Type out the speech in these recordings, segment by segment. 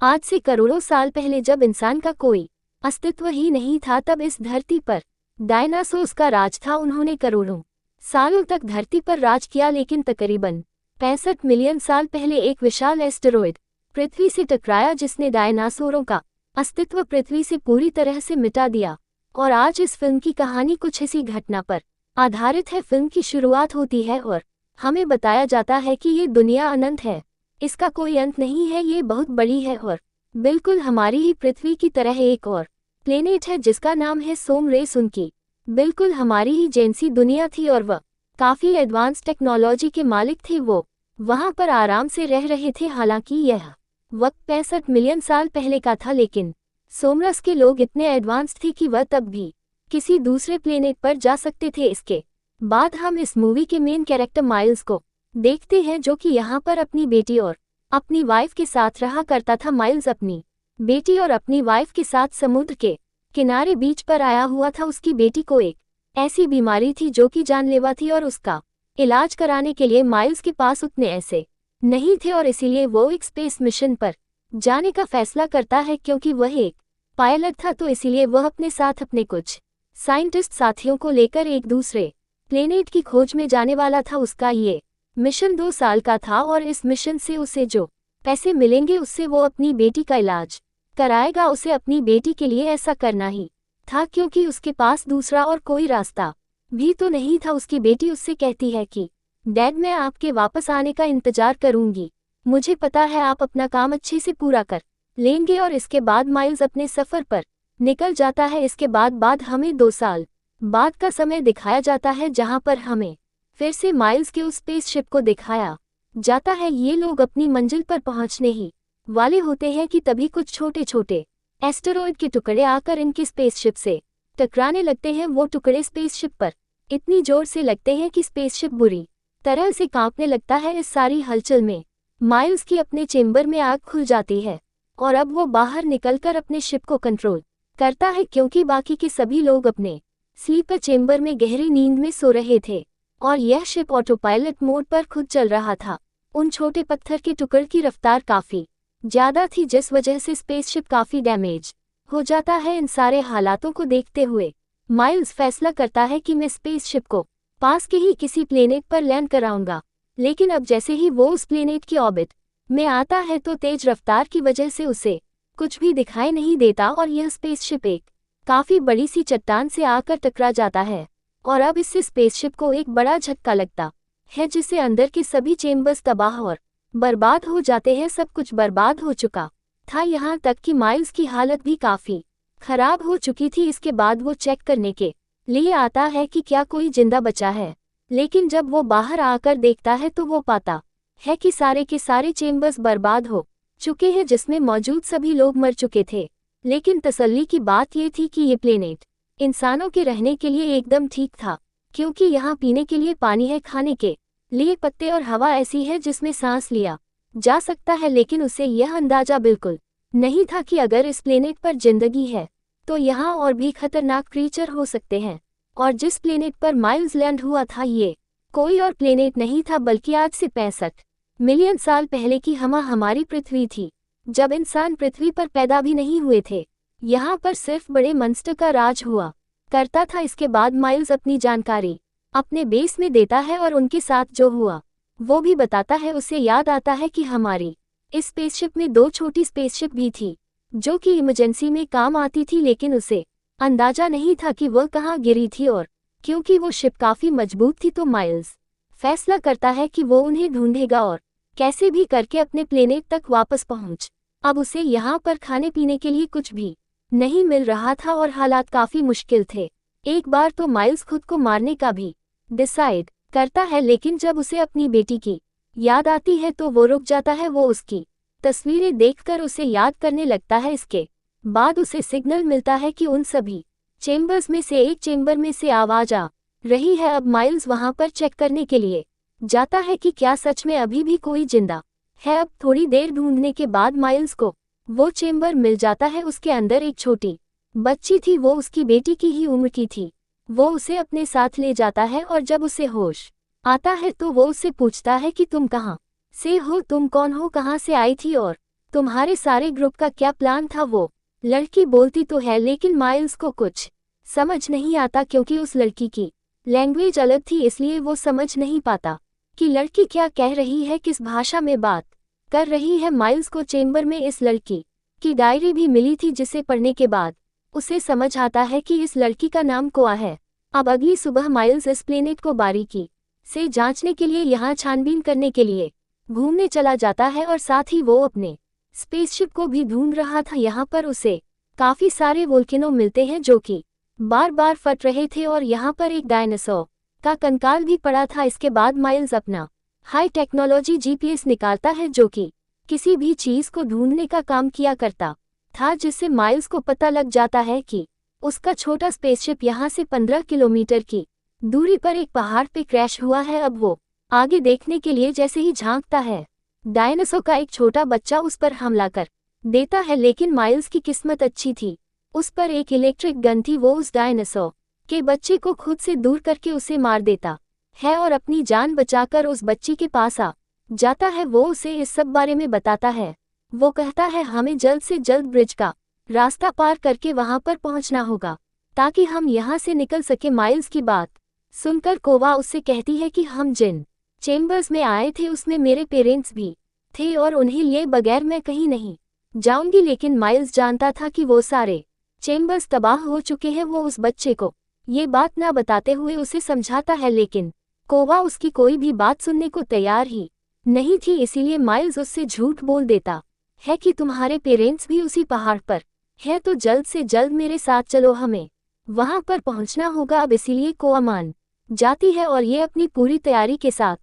आज से करोड़ों साल पहले जब इंसान का कोई अस्तित्व ही नहीं था, तब इस धरती पर डायनासोर्स का राज था। उन्होंने करोड़ों सालों तक धरती पर राज किया, लेकिन तकरीबन 65 मिलियन साल पहले एक विशाल एस्टेरॉयड पृथ्वी से टकराया, जिसने डायनासोरों का अस्तित्व पृथ्वी से पूरी तरह से मिटा दिया। और आज इस फिल्म की कहानी कुछ इसी घटना पर आधारित है। फिल्म की शुरुआत होती है और हमें बताया जाता है कि ये दुनिया अनंत है, इसका कोई अंत नहीं है, ये बहुत बड़ी है और बिल्कुल हमारी ही पृथ्वी की तरह एक और प्लेनेट है जिसका नाम है सोमरेस। उनकी बिल्कुल हमारी ही जैसी दुनिया थी और वह काफ़ी एडवांस टेक्नोलॉजी के मालिक थे। वो वहाँ पर आराम से रह रहे थे। हालांकि यह वक्त 65 मिलियन साल पहले का था, लेकिन सोमरस के लोग इतने एडवांस थे कि वह तब भी किसी दूसरे प्लेनेट पर जा सकते थे। इसके बाद हम इस मूवी के मेन कैरेक्टर माइल्स को देखते हैं, जो कि यहाँ पर अपनी बेटी और अपनी वाइफ के साथ रहा करता था। माइल्स अपनी बेटी और अपनी वाइफ के साथ समुद्र के किनारे बीच पर आया हुआ था। उसकी बेटी को एक ऐसी बीमारी थी जो कि जानलेवा थी और उसका इलाज कराने के लिए माइल्स के पास उतने ऐसे नहीं थे और इसीलिए वो एक स्पेस मिशन पर जाने का फैसला करता है। क्योंकि वह एक पायलट था तो इसीलिए वह अपने साथ अपने कुछ साइंटिस्ट साथियों को लेकर एक दूसरे प्लेनेट की खोज में जाने वाला था। उसका ये मिशन 2 साल का था और इस मिशन से उसे जो पैसे मिलेंगे उससे वो अपनी बेटी का इलाज कराएगा। उसे अपनी बेटी के लिए ऐसा करना ही था, क्योंकि उसके पास दूसरा और कोई रास्ता भी तो नहीं था। उसकी बेटी उससे कहती है कि डैड, मैं आपके वापस आने का इंतजार करूंगी, मुझे पता है आप अपना काम अच्छे से पूरा कर लेंगे। और इसके बाद माइल्स अपने सफ़र पर निकल जाता है। इसके बाद हमें 2 साल बाद का समय दिखाया जाता है, जहां पर हमें फिर से माइल्स के उस स्पेसशिप को दिखाया जाता है। ये लोग अपनी मंजिल पर पहुंचने ही वाले होते हैं कि तभी कुछ छोटे छोटे एस्टेरॉयड के टुकड़े आकर इनके स्पेसशिप से टकराने लगते हैं। वो टुकड़े स्पेसशिप पर इतनी जोर से लगते हैं कि स्पेसशिप बुरी तरह से कांपने लगता है। इस सारी हलचल में माइल्स की अपने चेंबर में आग खुल जाती है और अब वो बाहर निकलकर अपने शिप को कंट्रोल करता है, क्योंकि बाकी के सभी लोग अपने स्लीपर चेंबर में गहरी नींद में सो रहे थे और यह शिप ऑटो पायलट मोड पर खुद चल रहा था। उन छोटे पत्थर के टुकड़ की रफ्तार काफ़ी ज़्यादा थी, जिस वजह से स्पेसशिप काफ़ी डैमेज हो जाता है। इन सारे हालातों को देखते हुए माइल्स फैसला करता है कि मैं स्पेसशिप को पास के ही किसी प्लेनेट पर लैंड कराऊंगा। लेकिन अब जैसे ही वो उस प्लेनेट की ऑर्बिट में आता है तो तेज रफ्तार की वजह से उसे कुछ भी दिखाई नहीं देता और यह स्पेसशिप एक काफ़ी बड़ी सी चट्टान से आकर टकरा जाता है। और अब इससे स्पेसशिप को एक बड़ा झटका लगता है, जिससे अंदर के सभी चेंबर्स तबाह और बर्बाद हो जाते हैं। सब कुछ बर्बाद हो चुका था, यहाँ तक कि माइल्स की हालत भी काफ़ी खराब हो चुकी थी। इसके बाद वो चेक करने के लिए आता है कि क्या कोई जिंदा बचा है, लेकिन जब वो बाहर आकर देखता है तो वो पाता है कि सारे के सारे चेंबर्स बर्बाद हो चुके हैं, जिसमें मौजूद सभी लोग मर चुके थे। लेकिन तसल्ली की बात ये थी कि ये प्लेनेट इंसानों के रहने के लिए एकदम ठीक था, क्योंकि यहाँ पीने के लिए पानी है, खाने के लिए पत्ते और हवा ऐसी है जिसमें सांस लिया जा सकता है। लेकिन उसे यह अंदाजा बिल्कुल नहीं था कि अगर इस प्लेनेट पर जिंदगी है तो यहाँ और भी खतरनाक क्रीचर हो सकते हैं। और जिस प्लेनेट पर माइल्स लैंड हुआ था ये कोई और प्लेनेट नहीं था, बल्कि आज से 65 मिलियन साल पहले की हमारी पृथ्वी थी, जब इंसान पृथ्वी पर पैदा भी नहीं हुए थे। यहाँ पर सिर्फ बड़े मॉन्स्टर का राज हुआ करता था। इसके बाद माइल्स अपनी जानकारी अपने बेस में देता है और उनके साथ जो हुआ वो भी बताता है। उसे याद आता है कि हमारी इस स्पेसशिप में 2 छोटी स्पेसशिप भी थी जो कि इमरजेंसी में काम आती थी, लेकिन उसे अंदाजा नहीं था कि वह कहाँ गिरी थी। और क्योंकि वो शिप काफ़ी मजबूत थी तो माइल्स फैसला करता है कि वो उन्हें ढूंढेगा और कैसे भी करके अपने प्लेनेट तक वापस पहुंच। अब उसे यहाँ पर खाने पीने के लिए कुछ भी नहीं मिल रहा था और हालात काफ़ी मुश्किल थे। एक बार तो माइल्स खुद को मारने का भी डिसाइड करता है, लेकिन जब उसे अपनी बेटी की याद आती है तो वो रुक जाता है। वो उसकी तस्वीरें देखकर उसे याद करने लगता है। इसके बाद उसे सिग्नल मिलता है कि उन सभी चेंबर्स में से एक चेंबर में से आवाज़ आ रही है। अब माइल्स वहां पर चेक करने के लिए जाता है कि क्या सच में अभी भी कोई जिंदा है। अब थोड़ी देर ढूंढने के बाद माइल्स को वो चेंबर मिल जाता है। उसके अंदर एक छोटी बच्ची थी, वो उसकी बेटी की ही उम्र की थी। वो उसे अपने साथ ले जाता है और जब उसे होश आता है तो वो उससे पूछता है कि तुम कहाँ से हो, तुम कौन हो, कहाँ से आई थी और तुम्हारे सारे ग्रुप का क्या प्लान था? वो लड़की बोलती तो है लेकिन माइल्स को कुछ समझ नहीं आता क्योंकि उस लड़की की लैंग्वेज अलग थी, इसलिए वो समझ नहीं पाता कि लड़की क्या कह रही है, किस भाषा में बात कर रही है। माइल्स को चेंबर में इस लड़की की डायरी भी मिली थी जिसे पढ़ने के बाद उसे समझ आता है कि इस लड़की का नाम कोआ है। अब अगली सुबह माइल्स इस प्लेनेट को बारीकी से जांचने के लिए यहाँ छानबीन करने के लिए घूमने चला जाता है और साथ ही वो अपने स्पेसशिप को भी ढूंढ रहा था। यहाँ पर उसे काफी सारे वोल्केनो मिलते हैं जो कि बार बार फट रहे थे और यहाँ पर एक डायनासोर का कंकाल भी पड़ा था। इसके बाद माइल्स अपना हाई टेक्नोलॉजी जीपीएस निकालता है जो कि किसी भी चीज को ढूंढने का काम किया करता था, जिससे माइल्स को पता लग जाता है कि उसका छोटा स्पेसशिप यहाँ से 15 किलोमीटर की दूरी पर एक पहाड़ पे क्रैश हुआ है। अब वो आगे देखने के लिए जैसे ही झांकता है, डायनासोर का एक छोटा बच्चा उस पर हमला कर देता है, लेकिन माइल्स की किस्मत अच्छी थी, उस पर एक इलेक्ट्रिक गन थी। वो उस डायनासोर के बच्चे को खुद से दूर करके उसे मार देता है और अपनी जान बचाकर उस बच्ची के पास आ जाता है। वो उसे इस सब बारे में बताता है। वो कहता है हमें जल्द से जल्द ब्रिज का रास्ता पार करके वहां पर पहुंचना होगा ताकि हम यहां से निकल सके। माइल्स की बात सुनकर कोवा उससे कहती है कि हम जिन चेम्बर्स में आए थे उसमें मेरे पेरेंट्स भी थे और उन्हें लिए बगैर मैं कहीं नहीं जाऊंगी। लेकिन माइल्स जानता था कि वो सारे चेम्बर्स तबाह हो चुके हैं। वो उस बच्चे को ये बात ना बताते हुए उसे समझाता है, लेकिन कोवा उसकी कोई भी बात सुनने को तैयार ही नहीं थी। इसीलिए माइल्स उससे झूठ बोल देता है कि तुम्हारे पेरेंट्स भी उसी पहाड़ पर है, तो जल्द से जल्द मेरे साथ चलो, हमें वहां पर पहुंचना होगा। अब इसीलिए कोआ मान जाती है और ये अपनी पूरी तैयारी के साथ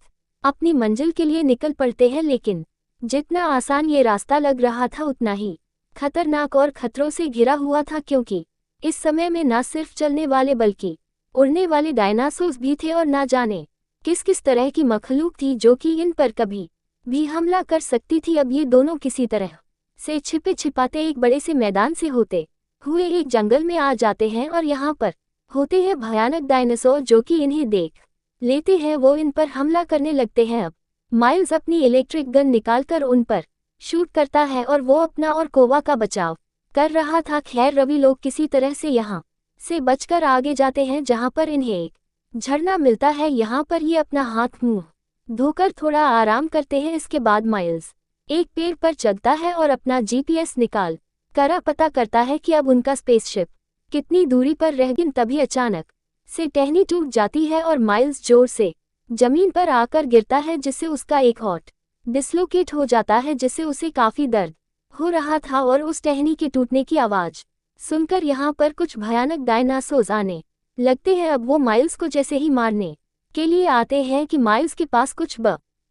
अपनी मंजिल के लिए निकल पड़ते हैं। लेकिन जितना आसान ये रास्ता लग रहा था उतना ही खतरनाक और खतरों से घिरा हुआ था, क्योंकि इस समय में न सिर्फ चलने वाले बल्कि उड़ने वाले डायनासोर्स भी थे और ना जाने किस किस तरह की मखलूक थी जो कि इन पर कभी भी हमला कर सकती थी। अब ये दोनों किसी तरह से छिपे छिपाते एक बड़े से मैदान से होते हुए एक जंगल में आ जाते हैं और यहाँ पर होते हैं भयानक डायनासोर जो कि इन्हें देख लेते हैं। वो इन पर हमला करने लगते हैं। अब माइल्स अपनी इलेक्ट्रिक गन निकालकर उन पर शूट करता है और वो अपना और कोवा का बचाव कर रहा था। खैर रवि लोग किसी तरह से यहाँ से बचकर आगे जाते हैं, जहाँ पर इन्हें एक झरना मिलता है। यहाँ पर ये अपना हाथ मुंह धोकर थोड़ा आराम करते हैं। इसके बाद माइल्स एक पेड़ पर चढ़ता है और अपना जीपीएस निकाल कर पता करता है कि अब उनका स्पेसशिप कितनी दूरी पर रह गई। तभी अचानक से टहनी टूट जाती है और माइल्स जोर से जमीन पर आकर गिरता है, जिससे उसका एक हॉट डिसलोकेट हो जाता है, जिससे उसे काफी दर्द हो रहा था। और उस टहनी के टूटने की आवाज सुनकर यहाँ पर कुछ भयानक डायनासोर्स आने लगते हैं। अब वो माइल्स को जैसे ही मारने के लिए आते हैं कि माइल्स के पास कुछ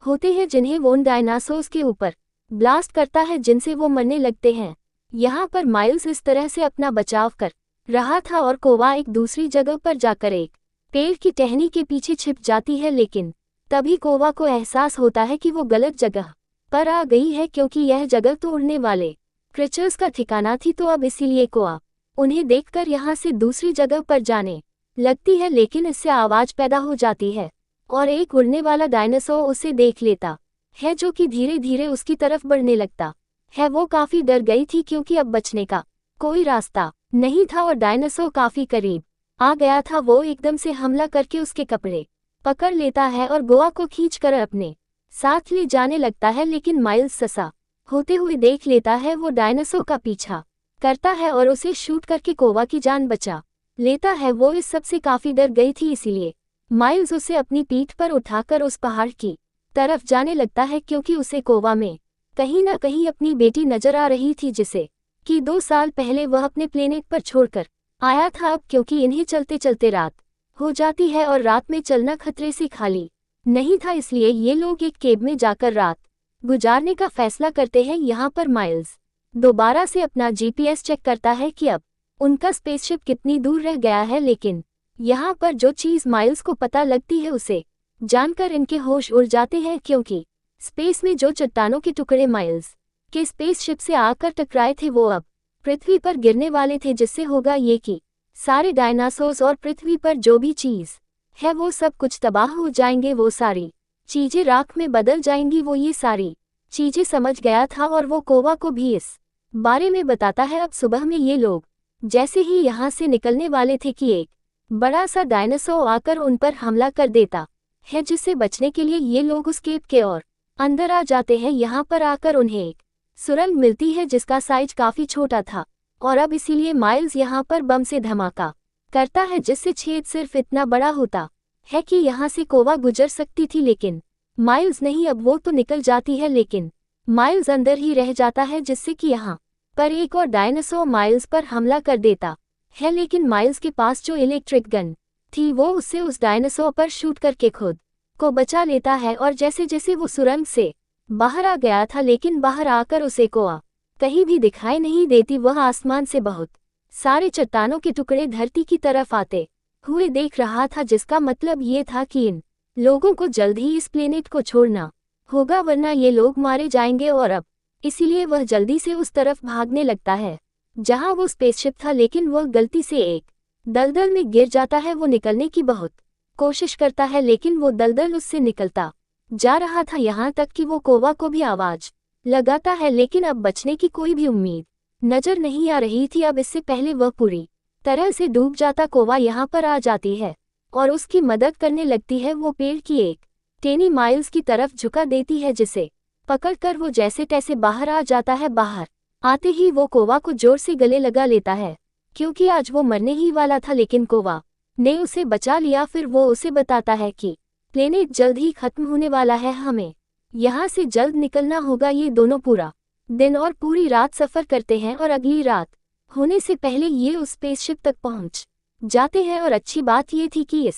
होते हैं जिन्हें वो उन डायनासोर्स के ऊपर ब्लास्ट करता है, जिनसे वो मरने लगते हैं। यहाँ पर माइल्स इस तरह से अपना बचाव कर रहा था और कोवा एक दूसरी जगह पर जाकर एक पेड़ की टहनी के पीछे छिप जाती है। लेकिन तभी कोवा को एहसास होता है कि वो गलत जगह पर आ गई है, क्योंकि यह जगह तो उड़ने वाले क्रिएचर्स का ठिकाना थी। तो अब इसीलिए कोआ उन्हें देखकर यहाँ से दूसरी जगह पर जाने लगती है, लेकिन इससे आवाज पैदा हो जाती है और एक उड़ने वाला डायनासोर उसे देख लेता है, जो कि धीरे धीरे उसकी तरफ बढ़ने लगता है। वो काफी डर गई थी क्योंकि अब बचने का कोई रास्ता नहीं था और डायनासोर काफी करीब आ गया था। वो एकदम से हमला करके उसके कपड़े पकड़ लेता है और गोवा को खींचकर अपने साथ ले जाने लगता है। लेकिन माइल्स ससा होते हुए देख लेता है। वो डायनासोर का पीछा करता है और उसे शूट करके कोवा की जान बचा लेता है। वो इस सब से काफी डर गई थी, इसीलिए माइल्स उसे अपनी पीठ पर उठाकर उस पहाड़ की तरफ जाने लगता है, क्योंकि उसे कोवा में कहीं ना कहीं अपनी बेटी नजर आ रही थी, जिसे कि 2 साल पहले वह अपने प्लेनेट पर छोड़कर आया था। अब क्योंकि इन्हें चलते चलते रात हो जाती है और रात में चलना खतरे से खाली नहीं था, इसलिए ये लोग एक केब में जाकर रात गुजारने का फैसला करते हैं। यहाँ पर माइल्स दोबारा से अपना जीपीएस चेक करता है कि अब उनका स्पेसशिप कितनी दूर रह गया है। लेकिन यहाँ पर जो चीज माइल्स को पता लगती है उसे जानकर इनके होश उड़ जाते हैं, क्योंकि स्पेस में जो चट्टानों के टुकड़े माइल्स के स्पेसशिप से आकर टकराए थे वो अब पृथ्वी पर गिरने वाले थे, जिससे होगा ये कि सारे डायनासोर्स और पृथ्वी पर जो भी चीज है वो सब कुछ तबाह हो जाएंगे। वो सारी चीजें राख में बदल जाएंगी। वो ये सारी चीजें समझ गया था और वो कोवा को भी इस बारे में बताता है। अब सुबह में ये लोग जैसे ही यहाँ से निकलने वाले थे कि एक बड़ा सा डायनासोर आकर उन पर हमला कर देता है, जिससे बचने के लिए ये लोग उस केव के और अंदर आ जाते हैं। यहाँ पर आकर उन्हें एक सुरंग मिलती है जिसका साइज काफी छोटा था और अब इसीलिए माइल्स यहाँ पर बम से धमाका करता है, जिससे छेद सिर्फ इतना बड़ा होता है कि यहाँ से कोवा गुजर सकती थी, लेकिन माइल्स नहीं। अब वो तो निकल जाती है लेकिन माइल्स अंदर ही रह जाता है, जिससे कि यहाँ पर एक और डायनासोर माइल्स पर हमला कर देता है। लेकिन माइल्स के पास जो इलेक्ट्रिक गन थी वो उससे उस डायनासोर पर शूट करके खुद को बचा लेता है। और जैसे जैसे वो सुरंग से बाहर आ गया था, लेकिन बाहर आकर उसे कोवा कहीं भी दिखाई नहीं देती। वह आसमान से बहुत सारे चट्टानों के टुकड़े धरती की तरफ आते हुए देख रहा था, जिसका मतलब ये था कि इन लोगों को जल्द ही इस प्लेनेट को छोड़ना होगा, वरना ये लोग मारे जाएंगे। और अब इसीलिए वह जल्दी से उस तरफ भागने लगता है जहां वो स्पेसशिप था, लेकिन वह गलती से एक दलदल में गिर जाता है। वो निकलने की बहुत कोशिश करता है लेकिन वो दलदल उससे निकलता जा रहा था, यहाँ तक कि वो कोवा को भी आवाज लगाता है, लेकिन अब बचने की कोई भी उम्मीद नजर नहीं आ रही थी। अब इससे पहले वह पूरी तरह से डूब जाता, कोवा यहाँ पर आ जाती है और उसकी मदद करने लगती है। वो पेड़ की एक टेनी माइल्स की तरफ झुका देती है, जिसे पकड़कर वो जैसे तैसे बाहर आ जाता है। बाहर आते ही वो कोवा को जोर से गले लगा लेता है, क्योंकि आज वो मरने ही वाला था, लेकिन कोवा ने उसे बचा लिया। फिर वो उसे बताता है कि प्लेनेट जल्द ही खत्म होने वाला है, हमें यहाँ से जल्द निकलना होगा। ये दोनों पूरा दिन और पूरी रात सफर करते हैं और अगली रात होने से पहले ये उस स्पेसशिप तक पहुंच जाते हैं। और अच्छी बात ये थी कि इस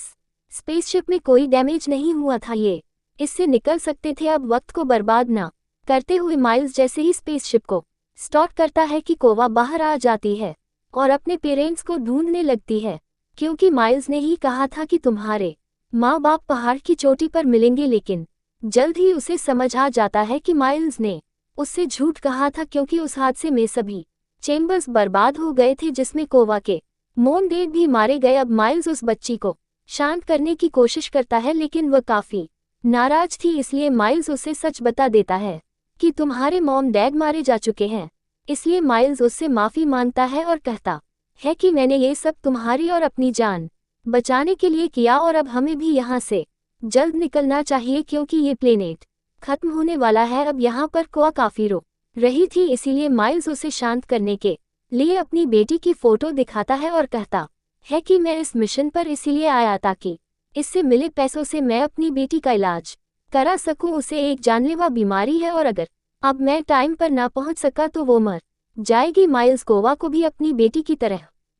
स्पेसशिप में कोई डैमेज नहीं हुआ था, ये इससे निकल सकते थे। अब वक्त को बर्बाद ना करते हुए माइल्स जैसे ही स्पेसशिप को स्टार्ट करता है कि कोवा बाहर आ जाती है और अपने पेरेंट्स को ढूंढने लगती है, क्योंकि माइल्स ने ही कहा था कि तुम्हारे माँ बाप पहाड़ की चोटी पर मिलेंगे। लेकिन जल्द ही उसे समझ आ जाता है कि माइल्स ने उससे झूठ कहा था, क्योंकि उस हादसे में सभी चेम्बर्स बर्बाद हो गए थे, जिसमें कोवा के मॉम डैड भी मारे गए। अब माइल्स उस बच्ची को शांत करने की कोशिश करता है, लेकिन वह काफी नाराज थी, इसलिए माइल्स उसे सच बता देता है कि तुम्हारे मॉम डैड मारे जा चुके हैं। इसलिए माइल्स उससे माफी मांगता है और कहता है कि मैंने ये सब तुम्हारी और अपनी जान बचाने के लिए किया और अब हमें भी यहाँ से जल्द निकलना चाहिए, क्योंकि ये प्लेनेट खत्म होने वाला है। अब यहाँ पर कोवा काफी रो रही थी, इसीलिए माइल्स उसे शांत करने के लिए अपनी बेटी की फोटो दिखाता है और कहता है कि मैं इस मिशन पर इसीलिए आया ताकि इससे मिले पैसों से मैं अपनी बेटी का इलाज करा सकूं। उसे एक जानलेवा बीमारी है और अगर अब मैं टाइम पर ना पहुंच सका तो वो मर जाएगी। माइल्स कोवा को भी अपनी बेटी की तरह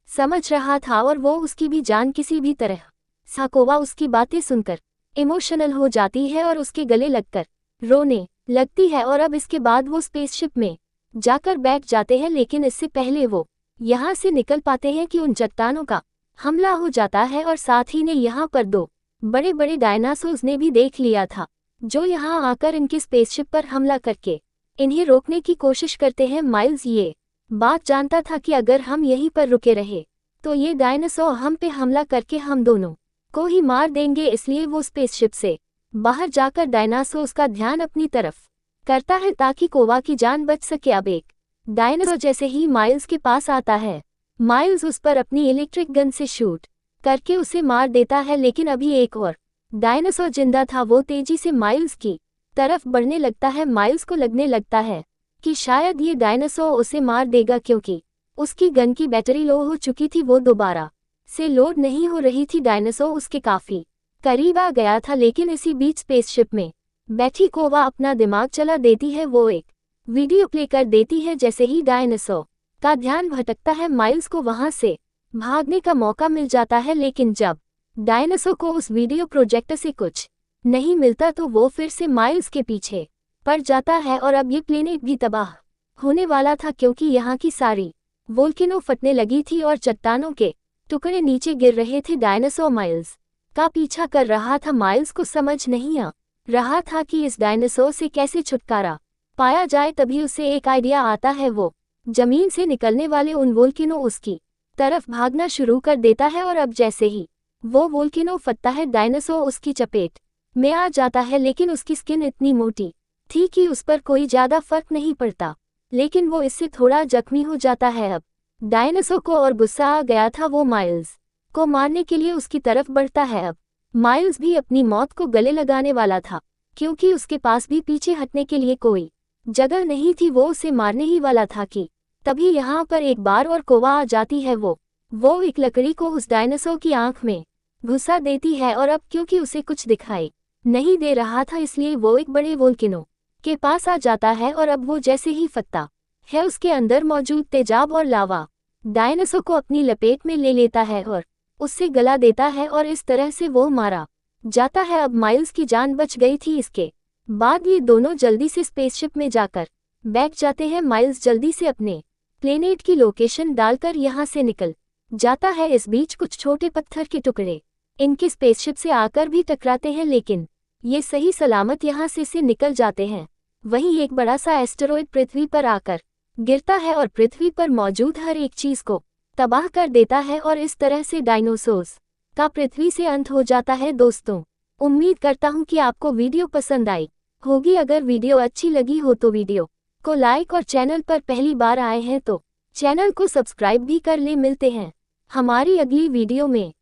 समझ रहा था और वो उसकी भी जान किसी भी तरह सा। कोवा उसकी बातें सुनकर इमोशनल हो जाती है और उसके गले लगकर रोने लगती है। और अब इसके बाद वो स्पेसशिप में जाकर बैठ जाते हैं, लेकिन इससे पहले वो यहाँ से निकल पाते हैं कि उन चट्टानों का हमला हो जाता है और साथ ही ने यहाँ पर दो बड़े बड़े डायनासोर्स ने भी देख लिया था, जो यहाँ आकर इनके स्पेसशिप पर हमला करके इन्हें रोकने की कोशिश करते हैं। माइल्स ये बात जानता था कि अगर हम यहीं पर रुके रहे तो ये डायनासोर हम पे हमला करके हम दोनों को ही मार देंगे, इसलिए वो स्पेसशिप से बाहर जाकर डायनासोर्स का ध्यान अपनी तरफ करता है ताकि कोवा की जान बच सके। अब एक डायनासोर जैसे ही माइल्स के पास आता है, माइल्स उस पर अपनी इलेक्ट्रिक गन से शूट करके उसे मार देता है, लेकिन अभी एक और डायनासोर जिंदा था। वो तेजी से माइल्स की तरफ बढ़ने लगता है। माइल्स को लगने लगता है कि शायद ये डायनासोर उसे मार देगा, क्योंकि उसकी गन की बैटरी लो हो चुकी थी, वो दोबारा से लोड नहीं हो रही थी। डायनासोर उसके काफी करीब आ गया था, लेकिन इसी बीच स्पेसशिप में बैठी कोवा अपना दिमाग चला देती है। वो एक वीडियो प्ले कर देती है। जैसे ही डायनासोर का ध्यान भटकता है, माइल्स को वहां से भागने का मौका मिल जाता है, लेकिन जब डायनासोर को उस वीडियो प्रोजेक्टर से कुछ नहीं मिलता तो वो फिर से माइल्स के पीछे पड़ जाता है। और अब ये प्लेनेट भी तबाह होने वाला था, क्योंकि यहाँ की सारी वोल्केनो फटने लगी थी और चट्टानों के टुकड़े नीचे गिर रहे थे। डायनासोर माइल्स का पीछा कर रहा था। माइल्स को समझ नहीं आ रहा था कि इस डायनासोर से कैसे छुटकारा पाया जाए। तभी उसे एक आइडिया आता है। वो जमीन से निकलने वाले उन वोल्केनो उसकी तरफ भागना शुरू कर देता है और अब जैसे ही वो वोल्केनो फटता है, डायनासोर उसकी चपेट में आ जाता है, लेकिन उसकी स्किन इतनी मोटी थी कि उस पर कोई ज्यादा फर्क नहीं पड़ता, लेकिन वो इससे थोड़ा जख्मी हो जाता है। अब डायनासोर को और गुस्सा आ गया था। वो माइल्स को मारने के लिए उसकी तरफ बढ़ता है। अब माइल्स भी अपनी मौत को गले लगाने वाला था, क्योंकि उसके पास भी पीछे हटने के लिए कोई जगह नहीं थी। वो उसे मारने ही वाला था कि तभी यहाँ पर एक बार और कोवा आ जाती है। वो एक लकड़ी को उस डायनासोर की आंख में घुसा देती है, और अब क्योंकि उसे कुछ दिखाई नहीं दे रहा था, इसलिए वो एक बड़े वोल्केनो के पास आ जाता है। और अब वो जैसे ही फटता है, उसके अंदर मौजूद तेजाब और लावा डायनासोर को अपनी लपेट में ले लेता है और उससे गला देता है, और इस तरह से वो मारा जाता है। अब माइल्स की जान बच गई थी। इसके बाद ये दोनों जल्दी से स्पेसशिप में जाकर बैठ जाते हैं। माइल्स जल्दी से अपने प्लेनेट की लोकेशन डालकर यहाँ से निकल जाता है। इस बीच कुछ छोटे पत्थर के टुकड़े इनके स्पेसशिप से आकर भी टकराते हैं, लेकिन ये सही सलामत यहाँ से निकल जाते हैं। वहीं एक बड़ा सा एस्टेरॉयड पृथ्वी पर आकर गिरता है और पृथ्वी पर मौजूद हर एक चीज को तबाह कर देता है, और इस तरह से डायनासोर्स का पृथ्वी से अंत हो जाता है। दोस्तों, उम्मीद करता हूँ कि आपको वीडियो पसंद आई होगी। अगर वीडियो अच्छी लगी हो तो वीडियो को लाइक, और चैनल पर पहली बार आए हैं तो चैनल को सब्सक्राइब भी कर ले। मिलते हैं हमारी अगली वीडियो में।